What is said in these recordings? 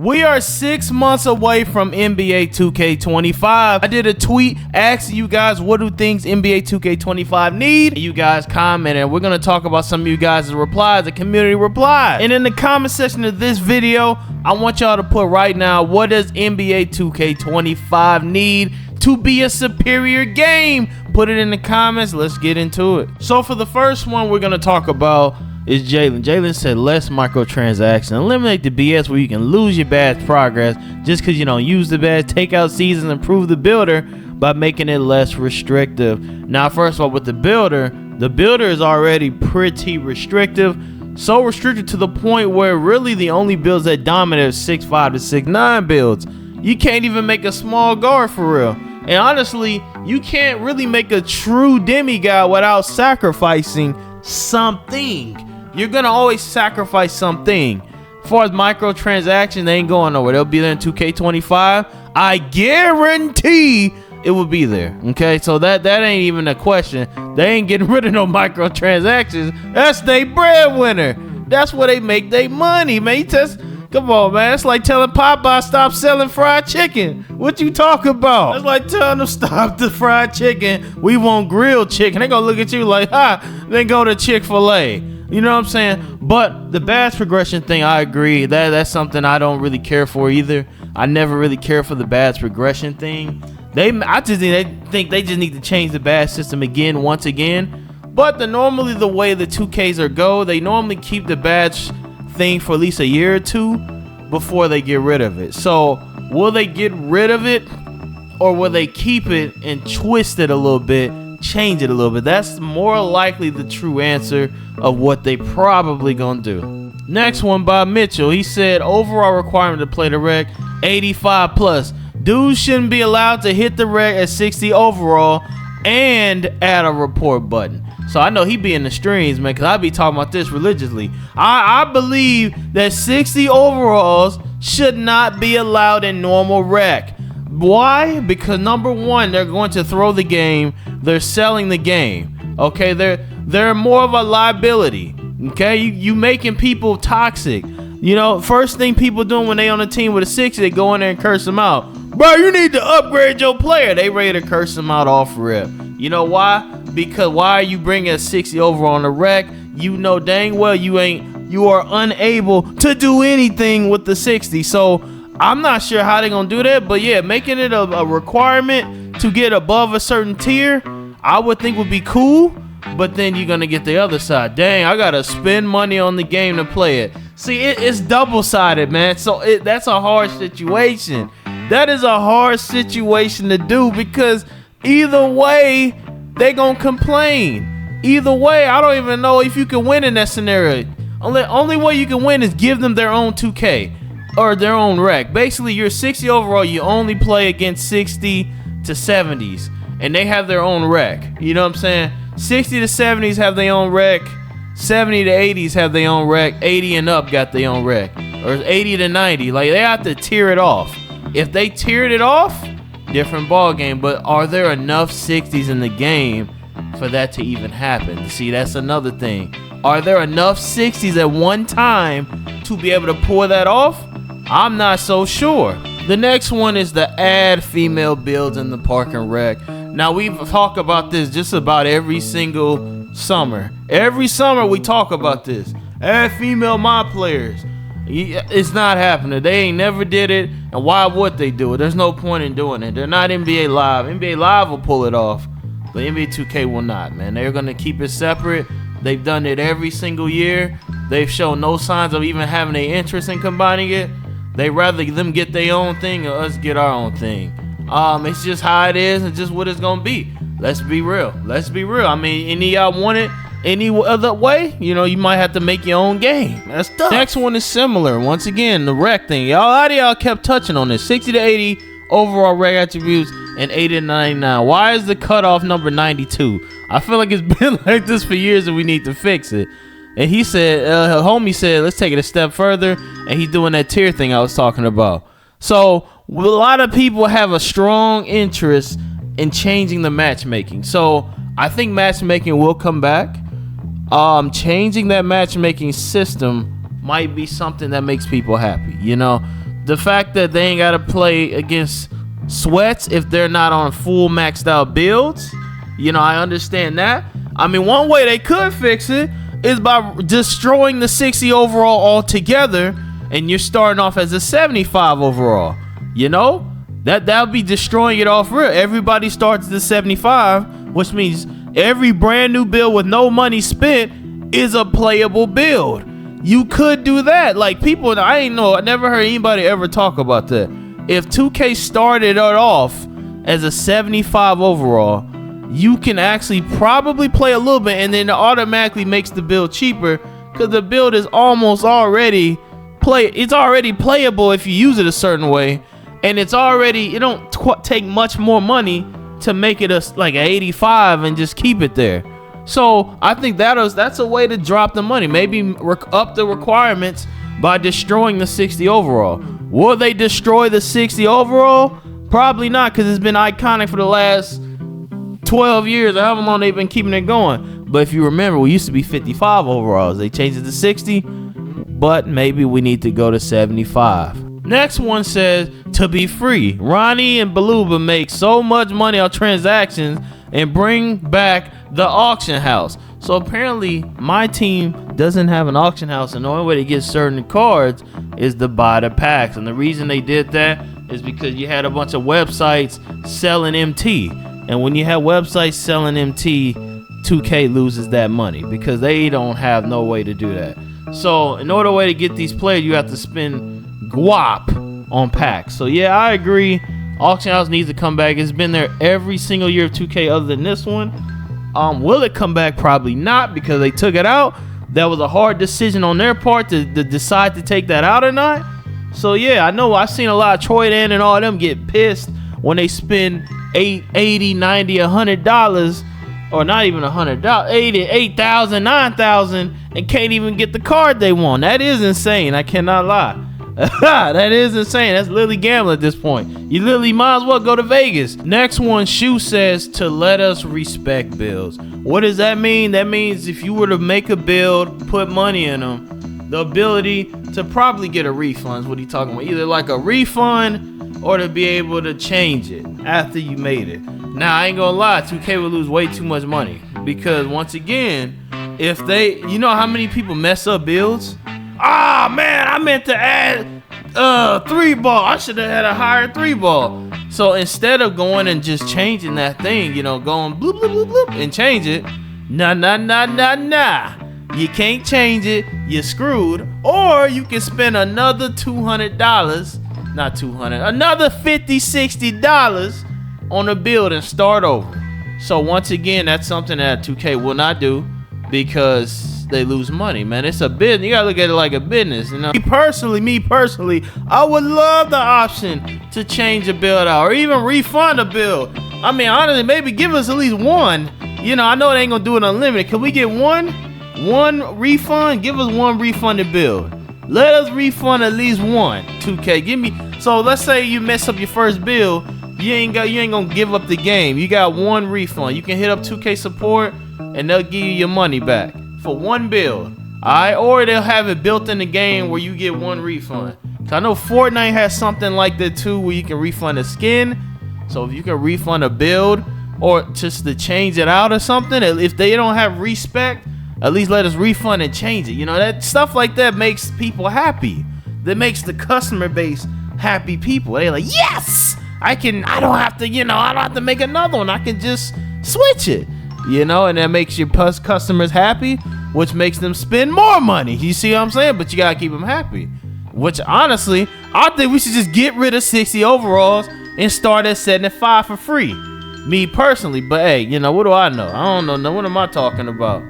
We are 6 months away from NBA 2K25. I did a tweet asking you guys what do things NBA 2K25 need. You guys commented, and we're going to talk about some of you guys' replies, the community replies. And in the comment section of this video, I want y'all to put right now, what does NBA 2K25 need to be a superior game? Put it in the comments. Let's get into it. So for the first one we're going to talk about is Jalen. Jalen said less microtransactions. Eliminate the BS where you can lose your badge progress just because you don't use the badge. Take out seasons, improve the builder by making it less restrictive. Now, first of all, with the builder is already pretty restrictive. So restricted to the point where really the only builds that dominate are 6'5" to 6'9" builds. You can't even make a small guard for real. And honestly, you can't really make a true demigod without sacrificing something. You're gonna always sacrifice something. As far as microtransactions, they ain't going nowhere. They'll be there in 2K25. I guarantee it will be there. Okay, so that ain't even a question. They ain't getting rid of no microtransactions. That's their breadwinner. That's where they make their money, man. Come on, man. It's like telling Popeye stop selling fried chicken. What you talk about? It's like telling them stop the fried chicken. We want grilled chicken. They gonna look at you like, then go to Chick-fil-A. You know what I'm saying? But the badge progression thing, I agree. That's something I don't really care for either. I never really care for the badge progression thing. I just think they just need to change the badge system once again. But normally the way the 2Ks go, they normally keep the badge thing for at least a year or two before they get rid of it. So will they get rid of it, or will they keep it and twist it a little bit, change it a little bit? That's more likely the true answer of what they probably gonna do. Next one by Mitchell. He said overall requirement to play the rec 85 plus. Dudes shouldn't be allowed to hit the rec at 60 overall and add a report button. So I know he be in the streams, man, because I be talking about this religiously. I believe that 60 overalls should not be allowed in normal rec. Why? Because number one, they're going to throw the game. They're selling the game. Okay, they're more of a liability. Okay, you making people toxic. You know, first thing people doing when they on a team with a 60, they go in there and curse them out. Bro, you need to upgrade your player. They ready to curse them out off rip. You know why? Because why are you bringing a 60 overall on the rec? You know dang well you are unable to do anything with the 60. So I'm not sure how they're gonna do that, but yeah, making it a requirement to get above a certain tier, I would think would be cool. But then you're gonna get the other side. Dang, I gotta spend money on the game to play it. See, it's double-sided, man. So that's a hard situation. That is a hard situation to do, because either way, they gonna complain. Either way, I don't even know if you can win in that scenario. Only way you can win is give them their own 2K or their own rec. Basically, you're 60 overall, you only play against 60 to 70s, and they have their own rec. You know what I'm saying? 60 to 70s have their own rec. 70 to 80s have their own rec. 80 and up got their own rec. Or 80 to 90. Like, they have to tier it off. If they tiered it off, different ball game. But are there enough 60s in the game for that to even happen? See, that's another thing. Are there enough 60s at one time to be able to pull that off? I'm not so sure. The next one is the add female builds in the park and rec. Now, we've talked about this just about every single summer. Every summer we talk about this. Add female mod players. It's not happening. They ain't never did it, and why would they do it? There's no point in doing it. They're not NBA Live. NBA Live will pull it off, but NBA 2K will not, man. They're going to keep it separate. They've done it every single year. They've shown no signs of even having an interest in combining it. They rather them get their own thing or us get our own thing. It's just how it is and just what it's gonna be. Let's be real. I mean, any of y'all want it any other way, you know, you might have to make your own game. That's tough. Next one is similar. Once again, the rec thing. A lot of y'all kept touching on this. 60 to 80 overall rec attributes and 80 to 99. Why is the cutoff number 92? I feel like it's been like this for years and we need to fix it. And he said, homie said, let's take it a step further. And he's doing that tier thing I was talking about. So a lot of people have a strong interest in changing the matchmaking. So I think matchmaking will come back. Changing that matchmaking system might be something that makes people happy. You know, The fact that they ain't got to play against sweats if they're not on full maxed out builds, you know, I understand that. I mean, one way they could fix it is by destroying the 60 overall altogether, and you're starting off as a 75 overall. You know, that would be destroying it off real. Everybody starts the 75, which means every brand new build with no money spent is a playable build. You could do that. Like, people, I never heard anybody ever talk about that. If 2K started it off as a 75 overall, you can actually probably play a little bit, and then it automatically makes the build cheaper, because the build is almost already it's already playable if you use it a certain way, and it don't take much more money to make it like an 85 and just keep it there. So I think that's a way to drop the money. Maybe up the requirements by destroying the 60 overall. Will they destroy the 60 overall? Probably not, because it's been iconic for the last 12 years or however long they've been keeping it going. But if you remember, we used to be 55 overalls. They changed it to 60, but maybe we need to go to 75. Next one says, to be free. Ronnie and Baluba make so much money on transactions and bring back the auction house. So apparently my team doesn't have an auction house, and the only way to get certain cards is to buy the packs. And the reason they did that is because you had a bunch of websites selling MT. And when you have websites selling MT, 2K loses that money because they don't have no way to do that. So in order to get these players, you have to spend guap on packs. So yeah, I agree. Auction house needs to come back. It's been there every single year of 2K other than this one. Will it come back? Probably not, because they took it out. That was a hard decision on their part to decide to take that out or not. So yeah, I know I've seen a lot of Troy Dan and all of them get pissed when they spend $80, $90, $100, or not even $100, $8,000, $9,000, and can't even get the card they want. That is insane. I cannot lie. That is insane. That's literally gambling at this point. You literally might as well go to Vegas. Next one, Shu says to let us respect builds. What does that mean? That means if you were to make a build, put money in them, the ability to probably get a refund is what he's talking about. Either like a refund or to be able to change it after you made it. Now, I ain't gonna lie, 2K would lose way too much money, because once again, if they, you know how many people mess up builds? Ah, man, I meant to add 3-ball. I should have had a higher 3-ball. So instead of going and just changing that thing, you know, going bloop, bloop, bloop, bloop, and change it, nah. You can't change it. You're screwed. Or you can spend another $200, not 200, another $50, $60 on a build and start over. So once again, that's something that 2K will not do, because they lose money, man. It's a business. You gotta look at it like a business, you know. Me personally, I would love the option to change a build out or even refund a build. I mean, honestly, maybe give us at least one. You know, I know they ain't gonna do it unlimited. Can we get one refund? Give us one refunded build. Let us refund at least one. 2K, give me. So let's say you mess up your first build, you ain't gonna give up the game. You got one refund. You can hit up 2K support and they'll give you your money back for one build. Alright, or they'll have it built in the game where you get one refund. So I know Fortnite has something like that too, where you can refund a skin. So if you can refund a build or just to change it out or something, if they don't have respect, at least let us refund and change it. You know, that stuff like that makes people happy. That makes the customer base happy people. They're like, yes, I don't have to make another one. I can just switch it. You know, and that makes your customers happy, which makes them spend more money. You see what I'm saying? But you gotta keep them happy. Which honestly, I think we should just get rid of 60 overalls and start at 75 for free. Me personally, but hey, you know, what do I know? I don't know. What am I talking about?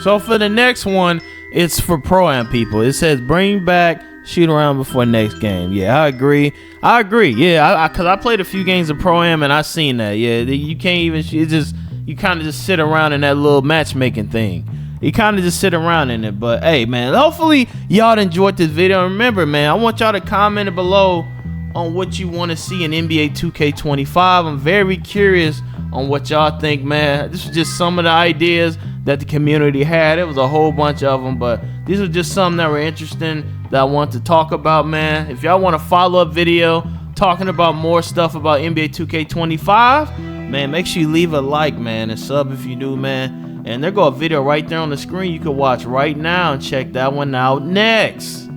So for the next one, it's for Pro-Am people. It says bring back shoot around before next game. Yeah, I agree. Yeah, cause I played a few games of Pro-Am and I seen that. Yeah, you can't even. It's just. You kind of just sit around in that little matchmaking thing. You kind of just sit around in it. But hey, man, hopefully y'all enjoyed this video. And remember, man, I want y'all to comment below on what you want to see in NBA 2K25. I'm very curious on what y'all think, man. This was just some of the ideas that the community had. It was a whole bunch of them, but these are just some that were interesting that I want to talk about, man. If y'all want a follow-up video talking about more stuff about NBA 2K25, man, make sure you leave a like, man, and sub if you new, man. And there go a video right there on the screen you can watch right now and check that one out next.